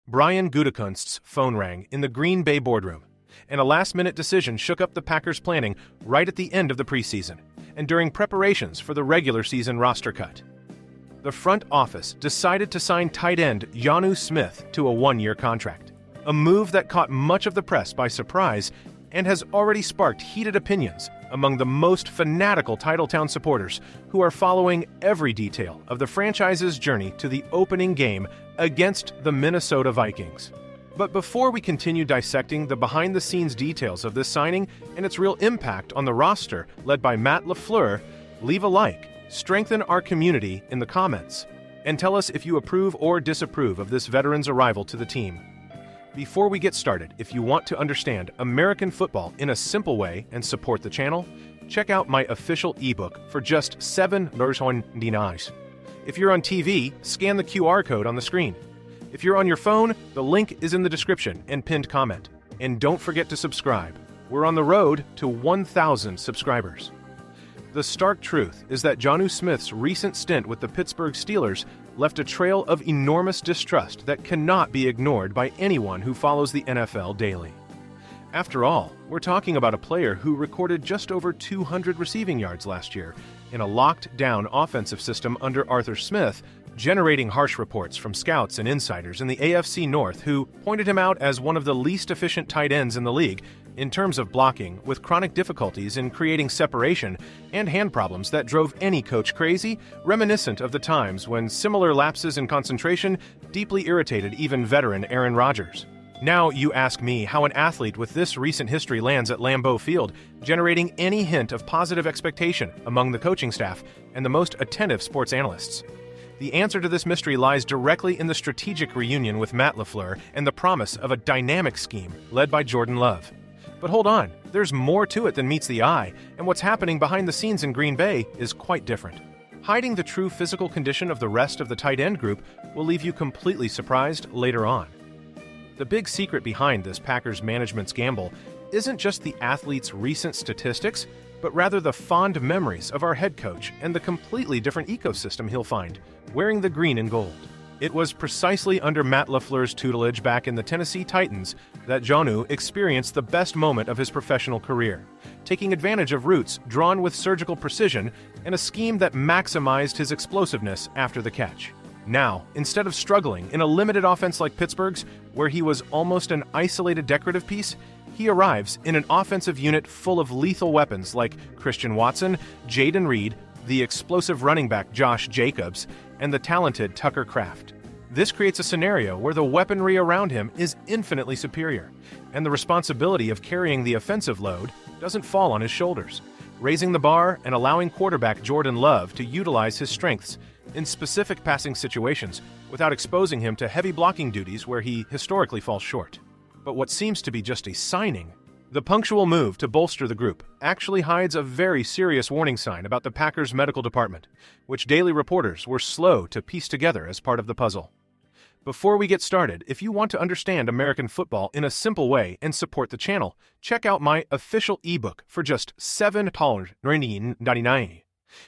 Brian Gutekunst's phone rang in the Green Bay boardroom, and a last-minute decision shook up the Packers' planning right at the end of the preseason and during preparations for the regular season roster cut. The front office decided to sign tight end Jonnu Smith to a one-year contract, a move that caught much of the press by surprise and has already sparked heated opinions among the most fanatical Titletown supporters who are following every detail of the franchise's journey to the opening game against the Minnesota Vikings. But before we continue dissecting the behind-the-scenes details of this signing and its real impact on the roster led by Matt LaFleur, leave a like, strengthen our community in the comments, and tell us if you approve or disapprove of this veteran's arrival to the team. Before we get started, if you want to understand American football in a simple way and support the channel, check out my official ebook for just $7.99. If you're on TV, scan the QR code on the screen. If you're on your phone, the link is in the description and pinned comment. And don't forget to subscribe. We're on the road to 1,000 subscribers. The stark truth is that Jonnu Smith's recent stint with the Pittsburgh Steelers left a trail of enormous distrust that cannot be ignored by anyone who follows the NFL daily. After all, we're talking about a player who recorded just over 200 receiving yards last year in a locked-down offensive system under Arthur Smith, generating harsh reports from scouts and insiders in the AFC North who pointed him out as one of the least efficient tight ends in the league in terms of blocking, with chronic difficulties in creating separation and hand problems that drove any coach crazy, reminiscent of the times when similar lapses in concentration deeply irritated even veteran Aaron Rodgers. Now you ask me how an athlete with this recent history lands at Lambeau Field, generating any hint of positive expectation among the coaching staff and the most attentive sports analysts. The answer to this mystery lies directly in the strategic reunion with Matt LaFleur and the promise of a dynamic scheme led by Jordan Love. But hold on, there's more to it than meets the eye, and what's happening behind the scenes in Green Bay is quite different. Hiding the true physical condition of the rest of the tight end group will leave you completely surprised later on. The big secret behind this Packers management's gamble isn't just the athlete's recent statistics, but rather the fond memories of our head coach and the completely different ecosystem he'll find, wearing the green and gold. It was precisely under Matt LaFleur's tutelage back in the Tennessee Titans that Jonnu experienced the best moment of his professional career, taking advantage of routes drawn with surgical precision and a scheme that maximized his explosiveness after the catch. Now, instead of struggling in a limited offense like Pittsburgh's, where he was almost an isolated decorative piece, he arrives in an offensive unit full of lethal weapons like Christian Watson, Jaden Reed, the explosive running back Josh Jacobs, and the talented Tucker Kraft. This creates a scenario where the weaponry around him is infinitely superior, and the responsibility of carrying the offensive load doesn't fall on his shoulders, raising the bar and allowing quarterback Jordan Love to utilize his strengths in specific passing situations without exposing him to heavy blocking duties where he historically falls short. But what seems to be just a signing, the punctual move to bolster the group, actually hides a very serious warning sign about the Packers' medical department, which daily reporters were slow to piece together as part of the puzzle. Before we get started, if you want to understand American football in a simple way and support the channel, check out my official ebook for just $7.99.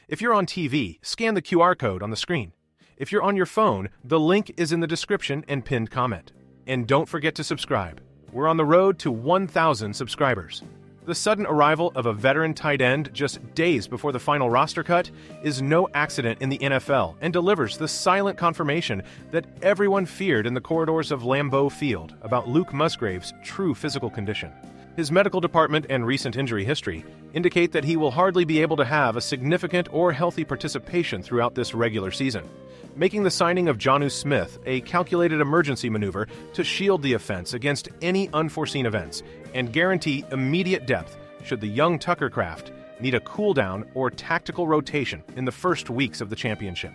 If you're on TV, scan the QR code on the screen. If you're on your phone, the link is in the description and pinned comment. And don't forget to subscribe. We're on the road to 1,000 subscribers. The sudden arrival of a veteran tight end just days before the final roster cut is no accident in the NFL and delivers the silent confirmation that everyone feared in the corridors of Lambeau Field about Luke Musgrave's true physical condition. His medical department and recent injury history indicate that he will hardly be able to have a significant or healthy participation throughout this regular season, making the signing of Jonnu Smith a calculated emergency maneuver to shield the offense against any unforeseen events and guarantee immediate depth should the young Tucker Kraft need a cool-down or tactical rotation in the first weeks of the championship.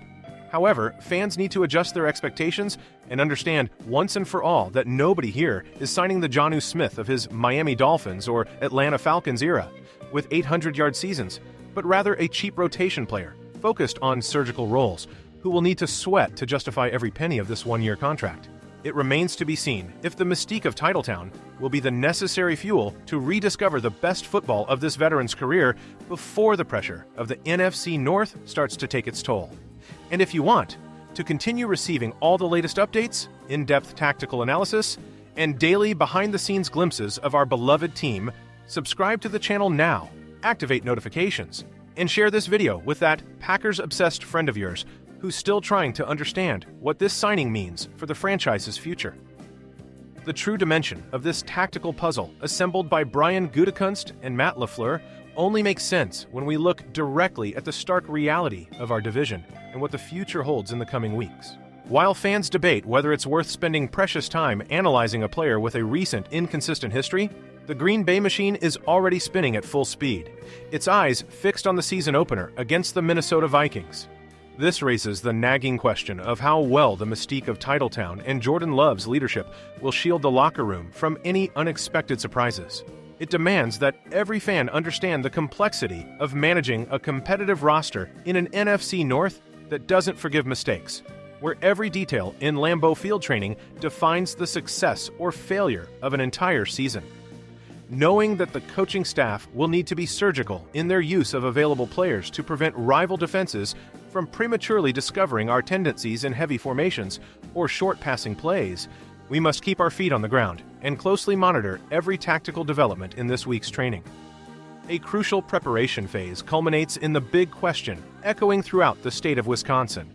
However, fans need to adjust their expectations and understand once and for all that nobody here is signing the Jonnu Smith of his Miami Dolphins or Atlanta Falcons era, with 800-yard seasons, but rather a cheap rotation player focused on surgical roles, who will need to sweat to justify every penny of this one-year contract. It remains to be seen if the mystique of Titletown will be the necessary fuel to rediscover the best football of this veteran's career before the pressure of the NFC North starts to take its toll. And if you want, To continue receiving all the latest updates, in-depth tactical analysis, and daily behind-the-scenes glimpses of our beloved team, subscribe to the channel now, activate notifications, and share this video with that Packers-obsessed friend of yours who's still trying to understand what this signing means for the franchise's future. The true dimension of this tactical puzzle, assembled by Brian Gutekunst and Matt LaFleur, only makes sense when we look directly at the stark reality of our division and what the future holds in the coming weeks. While fans debate whether it's worth spending precious time analyzing a player with a recent inconsistent history, the Green Bay machine is already spinning at full speed, its eyes fixed on the season opener against the Minnesota Vikings. This raises the nagging question of how well the mystique of Titletown and Jordan Love's leadership will shield the locker room from any unexpected surprises. It demands that every fan understand the complexity of managing a competitive roster in an NFC North that doesn't forgive mistakes, where every detail in Lambeau Field training defines the success or failure of an entire season. Knowing that the coaching staff will need to be surgical in their use of available players to prevent rival defenses from prematurely discovering our tendencies in heavy formations or short passing plays, we must keep our feet on the ground and closely monitor every tactical development in this week's training. A crucial preparation phase culminates in the big question echoing throughout the state of Wisconsin.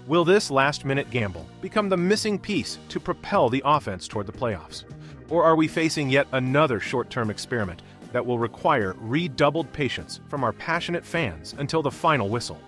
Will this last-minute gamble become the missing piece to propel the offense toward the playoffs? Or are we facing yet another short-term experiment that will require redoubled patience from our passionate fans until the final whistle?